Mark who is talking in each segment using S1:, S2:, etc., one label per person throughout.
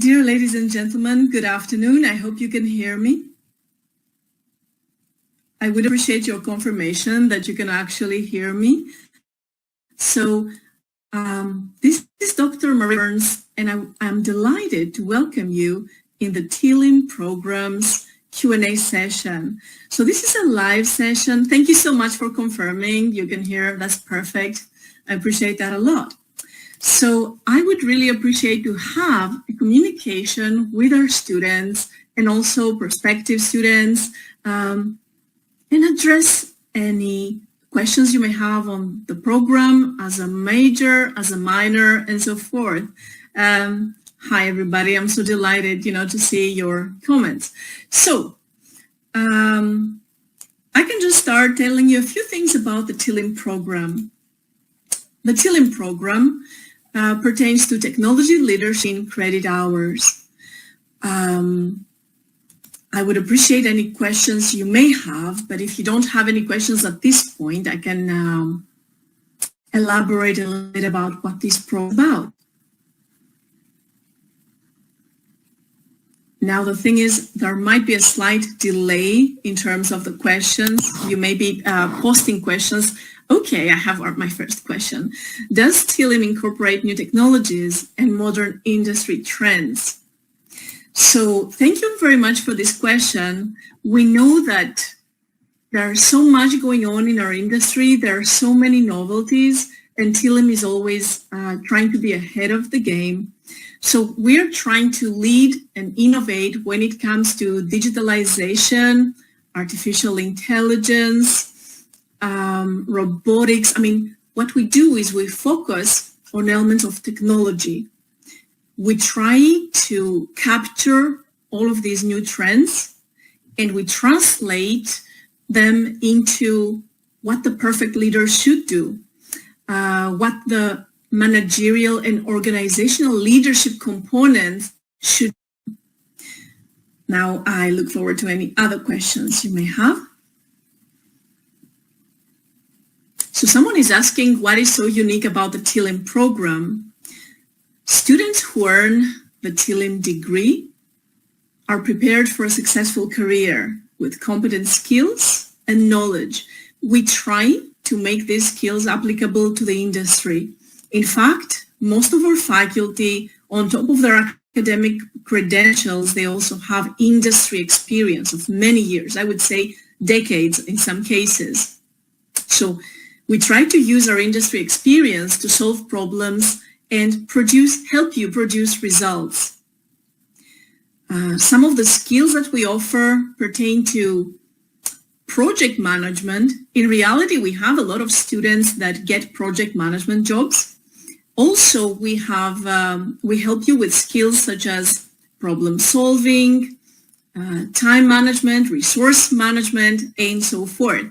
S1: Dear ladies and gentlemen, good afternoon. I hope you can hear me. I would appreciate your confirmation that you can actually hear me. So this is Dr. Marie Burns, and I'm delighted to welcome you in the TLIM Program's Q&A session. So this is a live session. Thank you so much for confirming. You can hear, that's perfect. I appreciate that a lot. So I would really appreciate to have a communication with our students and also prospective students and address any questions you may have on the program as a major, as a minor, and so forth. Hi, everybody. I'm so delighted, to see your comments. So I can just start telling you a few things about the TLIM program. The TLIM program pertains to technology leadership in credit hours. I would appreciate any questions you may have, but if you don't have any questions at this point, I can elaborate a little bit about what this program is about. Now, the thing is, there might be a slight delay in terms of the questions. You may be posting questions. Okay, I have my first question. Does TLIM incorporate new technologies and modern industry trends? So thank you very much for this question. We know that there's so much going on in our industry. There are so many novelties, and TLIM is always trying to be ahead of the game. So we're trying to lead and innovate when it comes to digitalization, artificial intelligence, robotics. What we do is we focus on elements of technology. We try to capture all of these new trends and we translate them into what the perfect leader should do, what the managerial and organizational leadership components should do. Now, I look forward to any other questions you may have. So someone is asking what is so unique about the TLIM program. Students who earn the TLIM degree are prepared for a successful career with competent skills and knowledge. We try to make these skills applicable to the industry. In fact, most of our faculty, on top of their academic credentials, they also have industry experience of many years, I would say decades in some cases. So we try to use our industry experience to solve problems and help you produce results. Some of the skills that we offer pertain to project management. In reality, we have a lot of students that get project management jobs. Also, we help you with skills such as problem solving, time management, resource management, and so forth.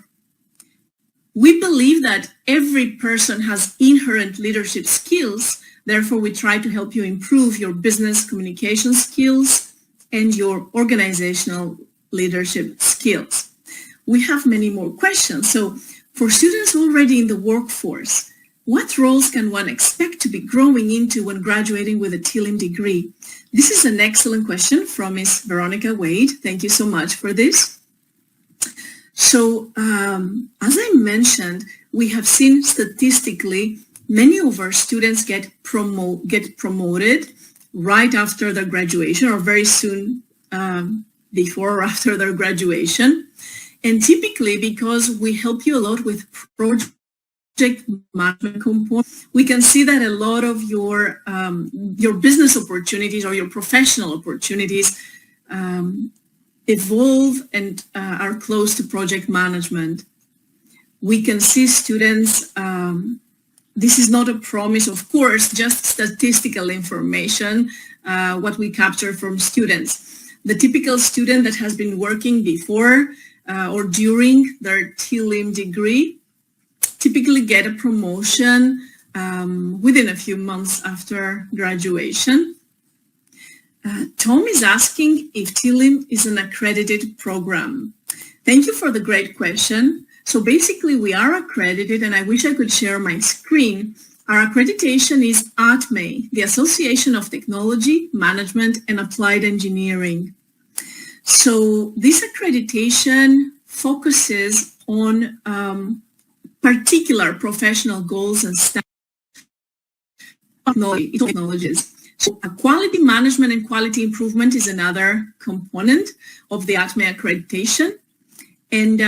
S1: We believe that every person has inherent leadership skills. Therefore, we try to help you improve your business communication skills and your organizational leadership skills. We have many more questions. So for students already in the workforce, what roles can one expect to be growing into when graduating with a TLIM degree? This is an excellent question from Ms. Veronica Wade. Thank you so much for this. So as I mentioned, we have seen statistically many of our students get promoted right after their graduation or very soon before or after their graduation. And typically because we help you a lot with project management components, we can see that a lot of your business opportunities or your professional opportunities evolve and are close to project management. We can see students, this is not a promise, of course, just statistical information, what we capture from students. The typical student that has been working before or during their TLIM degree typically get a promotion within a few months after graduation. Tom is asking if TLIM is an accredited program. Thank you for the great question. So basically we are accredited, and I wish I could share my screen. Our accreditation is ATME, the Association of Technology, Management and Applied Engineering. So this accreditation focuses on particular professional goals and technologies. So quality management and quality improvement is another component of the ATME accreditation. And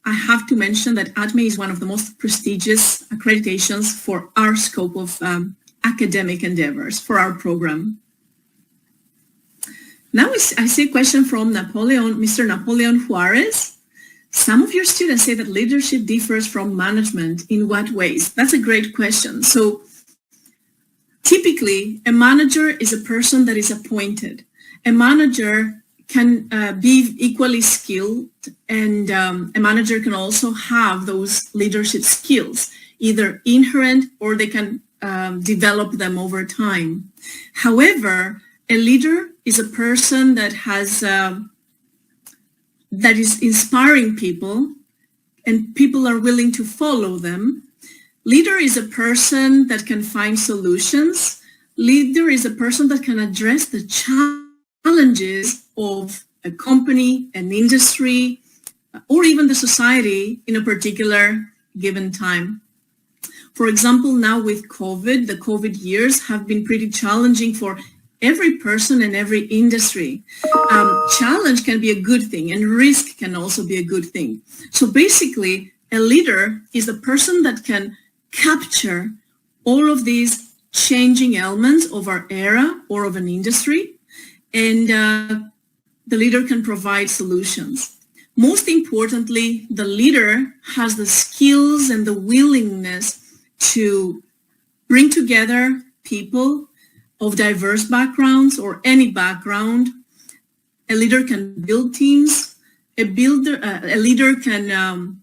S1: I have to mention that ATME is one of the most prestigious accreditations for our scope of academic endeavors for our program. Now I see a question from Mr. Napoleon Juarez. Some of your students say that leadership differs from management. In what ways? That's a great question. So typically, a manager is a person that is appointed. A manager can be equally skilled, and a manager can also have those leadership skills, either inherent or they can develop them over time. However, a leader is a person that has that is inspiring people, and people are willing to follow them. Leader is a person that can find solutions. Leader is a person that can address the challenges of a company, an industry, or even the society in a particular given time. For example, now with COVID, the COVID years have been pretty challenging for every person and every industry. Challenge can be a good thing, and risk can also be a good thing. So basically, a leader is the person that can capture all of these changing elements of our era or of an industry, and the leader can provide solutions. Most importantly, the leader has the skills and the willingness to bring together people of diverse backgrounds or any background. A leader can build teams. A leader can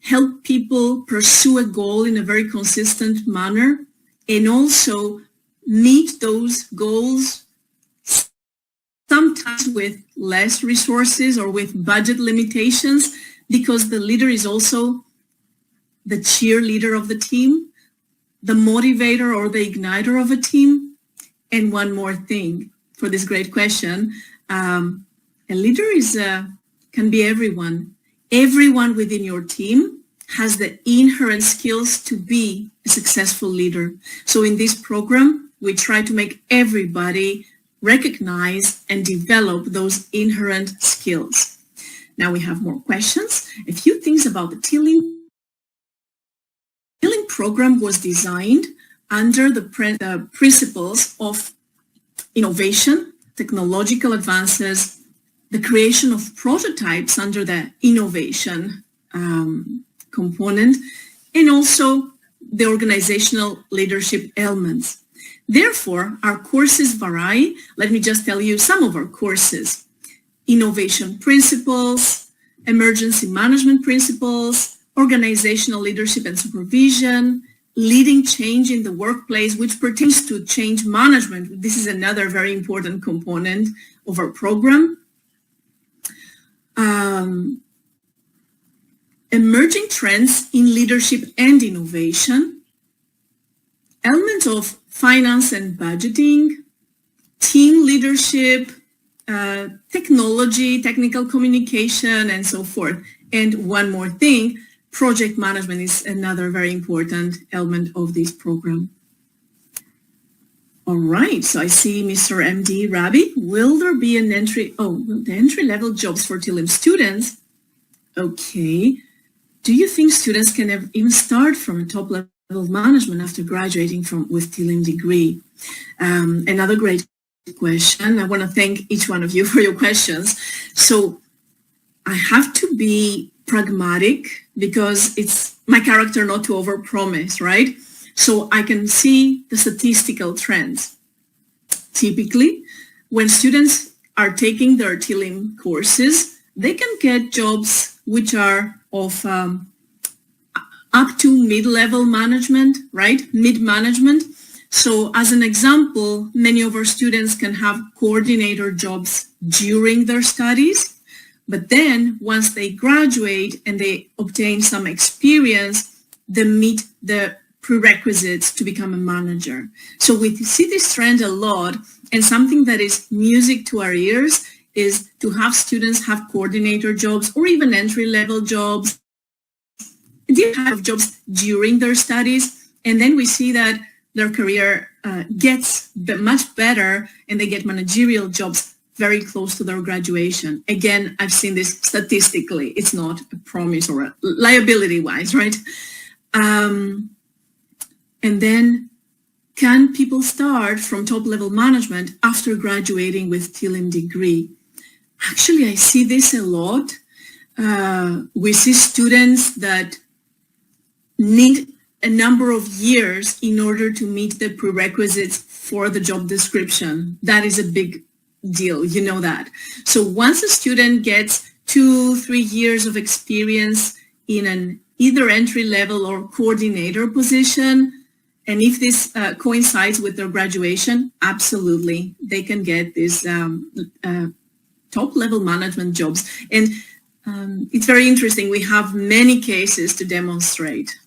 S1: help people pursue a goal in a very consistent manner, and also meet those goals sometimes with less resources or with budget limitations, because the leader is also the cheerleader of the team, the motivator or the igniter of a team. And one more thing for this great question, a leader can be everyone. Everyone within your team has the inherent skills to be a successful leader. So in this program, we try to make everybody recognize and develop those inherent skills. Now we have more questions. A few things about the TLIM. TLIM program was designed under the principles of innovation, technological advances, the creation of prototypes under the innovation component, and also the organizational leadership elements. Therefore, our courses vary. Let me just tell you some of our courses. Innovation principles, emergency management principles, organizational leadership and supervision, leading change in the workplace, which pertains to change management. This is another very important component of our program. Emerging trends in leadership and innovation, elements of finance and budgeting, team leadership, technology, technical communication, and so forth. And one more thing, project management is another very important element of this program. All right, so I see Mr. MD Rabi. Will there be an the entry-level jobs for TLIM students? Okay. Do you think students can even start from a top-level management after graduating with TLIM degree? Another great question. I want to thank each one of you for your questions. So I have to be pragmatic because it's my character not to overpromise, right? So I can see the statistical trends. Typically, when students are taking their TLIM courses, they can get jobs which are of up to mid-level management, right? Mid-management. So as an example, many of our students can have coordinator jobs during their studies, but then once they graduate and they obtain some experience, they meet the prerequisites to become a manager. So we see this trend a lot, and something that is music to our ears is to have students have coordinator jobs or even entry-level jobs, different kind of jobs during their studies, and then we see that their career gets much better and they get managerial jobs very close to their graduation. Again, I've seen this statistically. It's not a promise or a liability-wise, right? And then can people start from top-level management after graduating with TLIM degree? Actually, I see this a lot. We see students that need a number of years in order to meet the prerequisites for the job description. That is a big deal, you know that. So once a student gets 2-3 years of experience in an either entry-level or coordinator position, and if this coincides with their graduation, absolutely, they can get these top-level management jobs. And it's very interesting. We have many cases to demonstrate.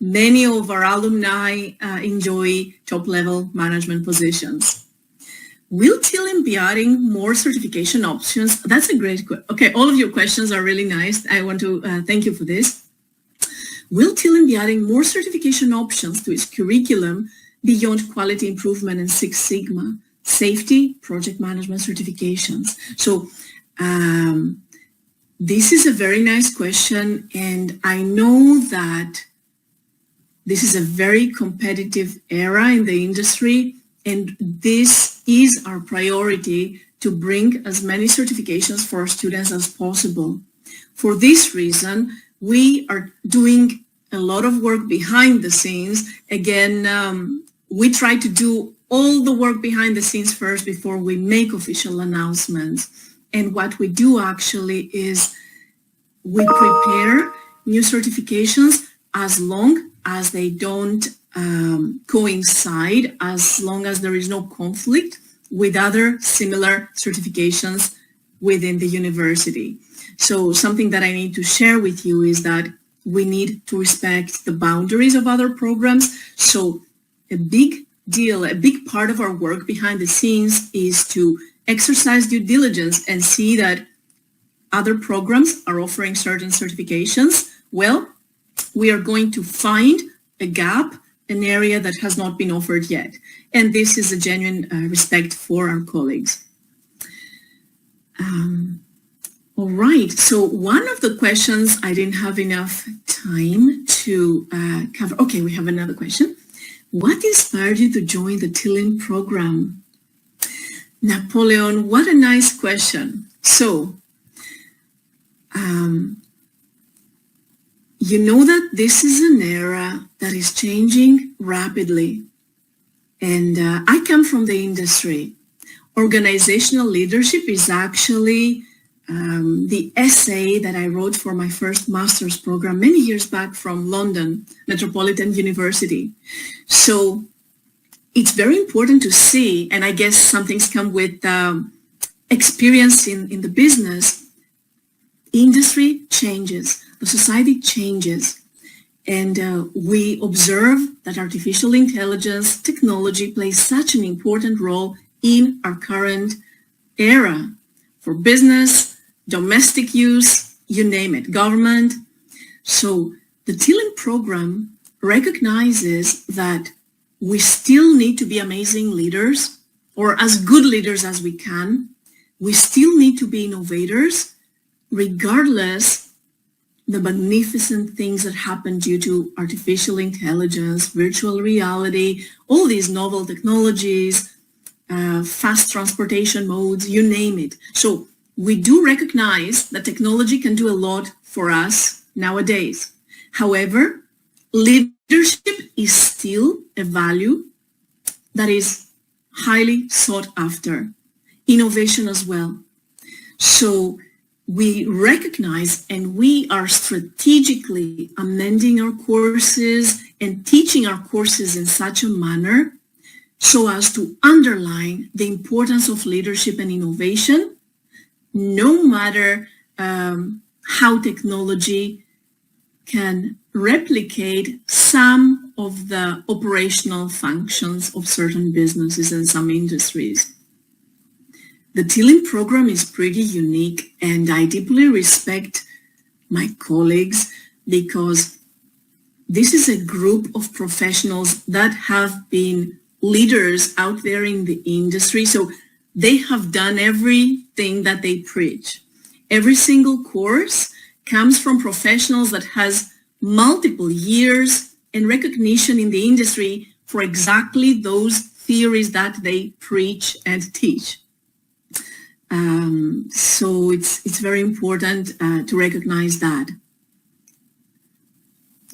S1: Many of our alumni enjoy top-level management positions. Will TLIM be adding more certification options? That's a great question. Okay, all of your questions are really nice. I want to thank you for this. Will TLIM be adding more certification options to its curriculum beyond quality improvement and Six Sigma, safety, project management certifications? So this is a very nice question, and I know that this is a very competitive era in the industry, and this is our priority to bring as many certifications for our students as possible. For this reason, we are doing a lot of work behind the scenes. Again, we try to do all the work behind the scenes first before we make official announcements. And what we do actually is we prepare new certifications as long as they don't coincide, as long as there is no conflict with other similar certifications within the university. So something that I need to share with you is that we need to respect the boundaries of other programs. So a big deal, a big part of our work behind the scenes is to exercise due diligence and see that other programs are offering certain certifications. Well, we are going to find a gap, an area that has not been offered yet. And this is a genuine respect for our colleagues. All right, so one of the questions I didn't have enough time to cover. Okay, we have another question. What inspired you to join the TLIM program? Napoleon, what a nice question. So, you know that this is an era that is changing rapidly. And I come from the industry. Organizational leadership is actually the essay that I wrote for my first master's program many years back from London Metropolitan University. So it's very important to see, and I guess some things come with experience in the business. Industry changes, the society changes, and we observe that artificial intelligence technology plays such an important role in our current era for business, domestic use, you name it, government. So the TLIM program recognizes that we still need to be amazing leaders, or as good leaders as we can. We still need to be innovators, regardless the magnificent things that happen due to artificial intelligence, virtual reality, all these novel technologies, fast transportation modes, you name it. So we do recognize that technology can do a lot for us nowadays. However, leadership is still a value that is highly sought after. Innovation as well. So we recognize, and we are strategically amending our courses and teaching our courses in such a manner so as to underline the importance of leadership and innovation, no matter how technology can replicate some of the operational functions of certain businesses and some industries. The TLIM program is pretty unique, and I deeply respect my colleagues because this is a group of professionals that have been leaders out there in the industry. So they have done everything that they preach. Every single course comes from professionals that has multiple years and recognition in the industry for exactly those theories that they preach and teach. So it's very important to recognize that.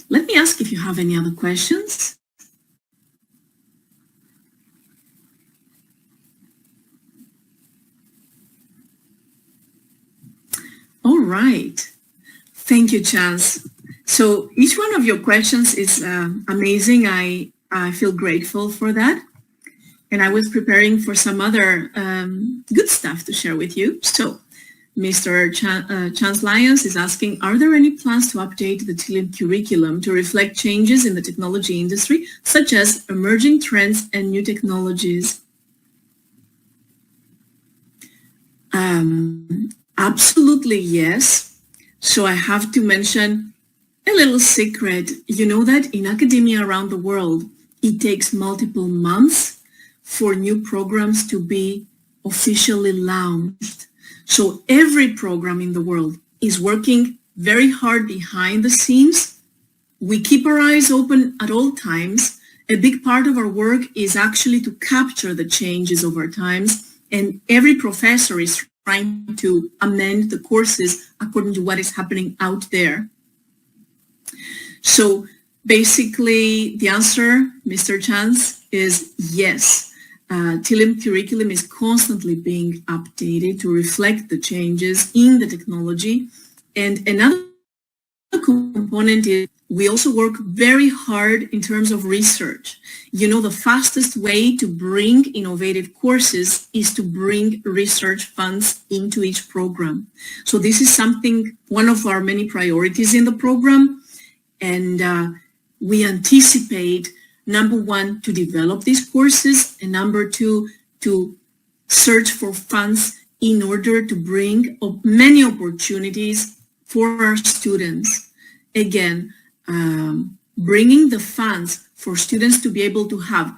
S1: Let me ask if you have any other questions. All right. Thank you, Chance. So each one of your questions is amazing. I feel grateful for that. And I was preparing for some other good stuff to share with you. So Mr. Chance Lyons is asking, are there any plans to update the TLIM curriculum to reflect changes in the technology industry, such as emerging trends and new technologies? Absolutely, yes. So I have to mention a little secret. You know that in academia around the world, it takes multiple months for new programs to be officially launched. So every program in the world is working very hard behind the scenes. We keep our eyes open at all times. A big part of our work is actually to capture the changes over times, and every professor is trying to amend the courses according to what is happening out there. So basically, the answer, Mr. Chance, is yes. TLIM curriculum is constantly being updated to reflect the changes in the technology. And another component is we also work very hard in terms of research. You know, the fastest way to bring innovative courses is to bring research funds into each program. So this is something, one of our many priorities in the program. And we anticipate, number one, to develop these courses, and number two, to search for funds in order to bring many opportunities for our students. Again, bringing the funds for students to be able to have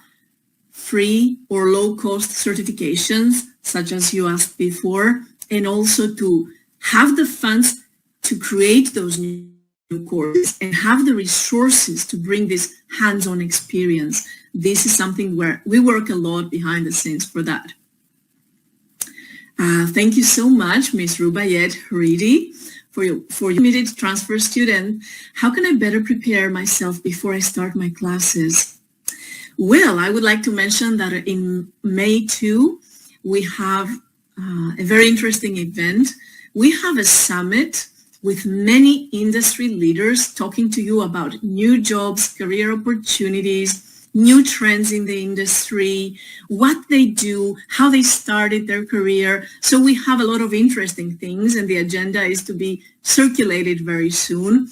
S1: free or low-cost certifications, such as you asked before, and also to have the funds to create those new courses and have the resources to bring this hands-on experience. This is something where we work a lot behind the scenes for that. Thank you so much, Ms. Rubayet Haridi, for your committed transfer student. How can I better prepare myself before I start my classes? Well, I would like to mention that in May 2, we have a very interesting event. We have a summit with many industry leaders talking to you about new jobs, career opportunities, new trends in the industry, what they do, how they started their career. So we have a lot of interesting things, and the agenda is to be circulated very soon.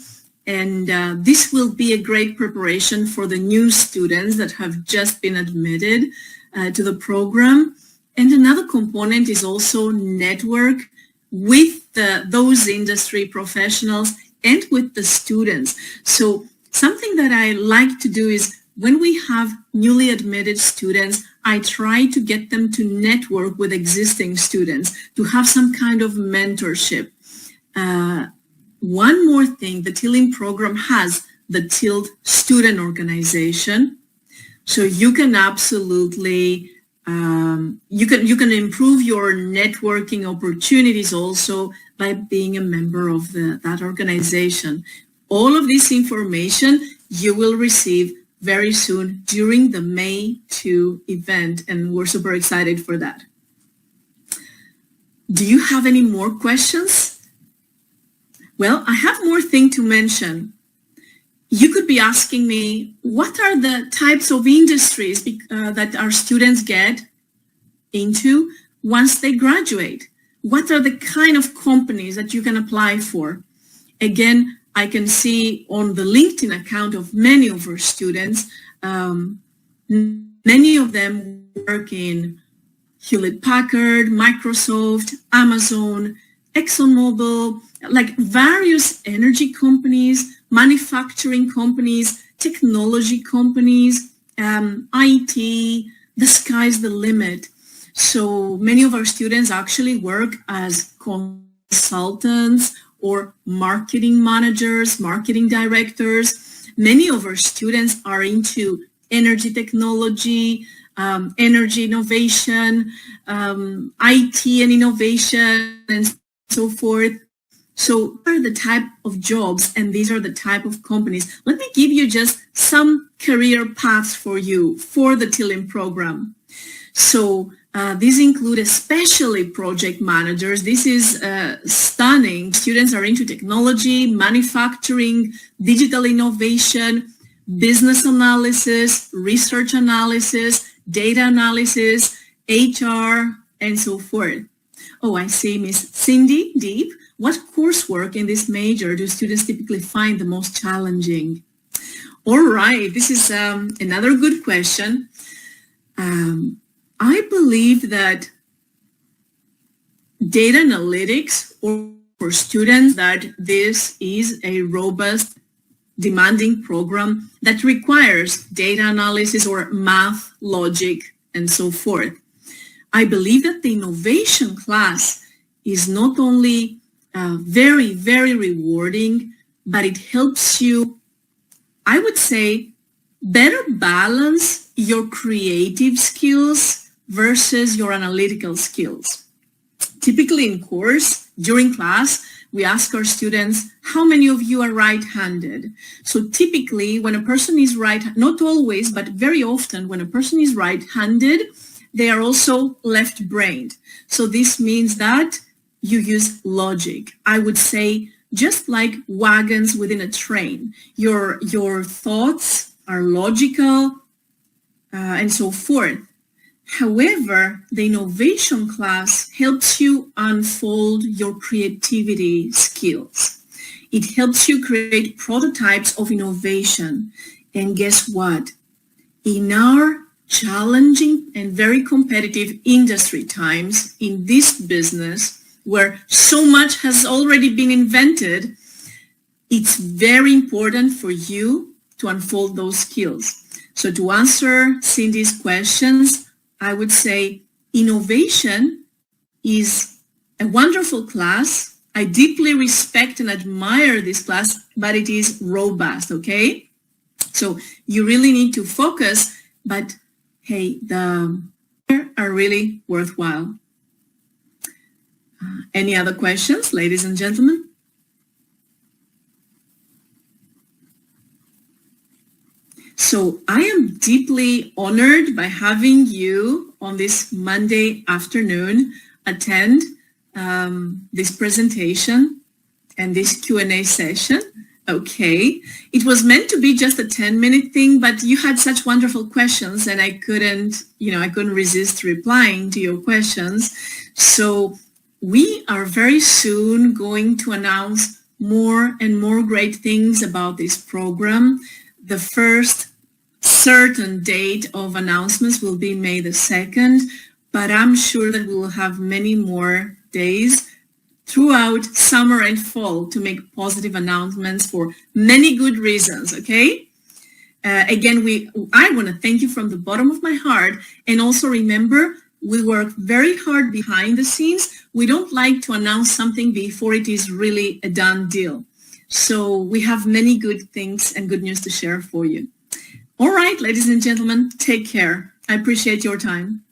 S1: And this will be a great preparation for the new students that have just been admitted to the program. And another component is also network with those industry professionals and with the students. So something that I like to do is when we have newly admitted students, I try to get them to network with existing students, to have some kind of mentorship. One more thing, the TLIM program has the TILT student organization. So you can absolutely, you can improve your networking opportunities also by being a member of that organization. All of this information you will receive very soon during the May 2 event, and we're super excited for that. Do you have any more questions? Well, I have more things to mention. You could be asking me, what are the types of industries that our students get into once they graduate? What are the kind of companies that you can apply for? Again, I can see on the LinkedIn account of many of our students, many of them work in Hewlett-Packard, Microsoft, Amazon, ExxonMobil, like various energy companies, manufacturing companies, technology companies, IT, the sky's the limit. So many of our students actually work as consultants or marketing managers, marketing directors. Many of our students are into energy technology, energy innovation, IT and innovation, and so forth. So these are the type of jobs and these are the type of companies. Let me give you just some career paths for you for the TLIM program. So these include especially project managers. This is stunning. Students are into technology, manufacturing, digital innovation, business analysis, research analysis, data analysis, HR, and so forth. Oh, I see, Miss Cindy Deep. What coursework in this major do students typically find the most challenging? All right, this is another good question. I believe that data analytics, or for students, that this is a robust, demanding program that requires data analysis or math, logic, and so forth. I believe that the innovation class is not only very, very rewarding, but it helps you, I would say, better balance your creative skills versus your analytical skills. Typically in course, during class, we ask our students, how many of you are right-handed? So typically when a person is not always, but very often when a person is right-handed, they are also left-brained. So this means that you use logic. I would say just like wagons within a train. Your thoughts are logical and so forth. However, the innovation class helps you unfold your creativity skills. It helps you create prototypes of innovation. And guess what? In our challenging and very competitive industry times, in this business, where so much has already been invented, it's very important for you to unfold those skills. So to answer Cindy's questions, I would say innovation is a wonderful class. I deeply respect and admire this class, but it is robust, okay? So you really need to focus, but hey, the are really worthwhile. Any other questions, ladies and gentlemen? So I am deeply honored by having you on this Monday afternoon attend this presentation and this Q&A session. Okay, it was meant to be just a 10-minute thing, but you had such wonderful questions and I couldn't resist replying to your questions. So we are very soon going to announce more and more great things about this program. The first certain date of announcements will be May the 2nd, but I'm sure that we will have many more days throughout summer and fall to make positive announcements for many good reasons, okay? Again, I want to thank you from the bottom of my heart, and also remember, we work very hard behind the scenes. We don't like to announce something before it is really a done deal. So we have many good things and good news to share for you. All right, ladies and gentlemen, take care. I appreciate your time.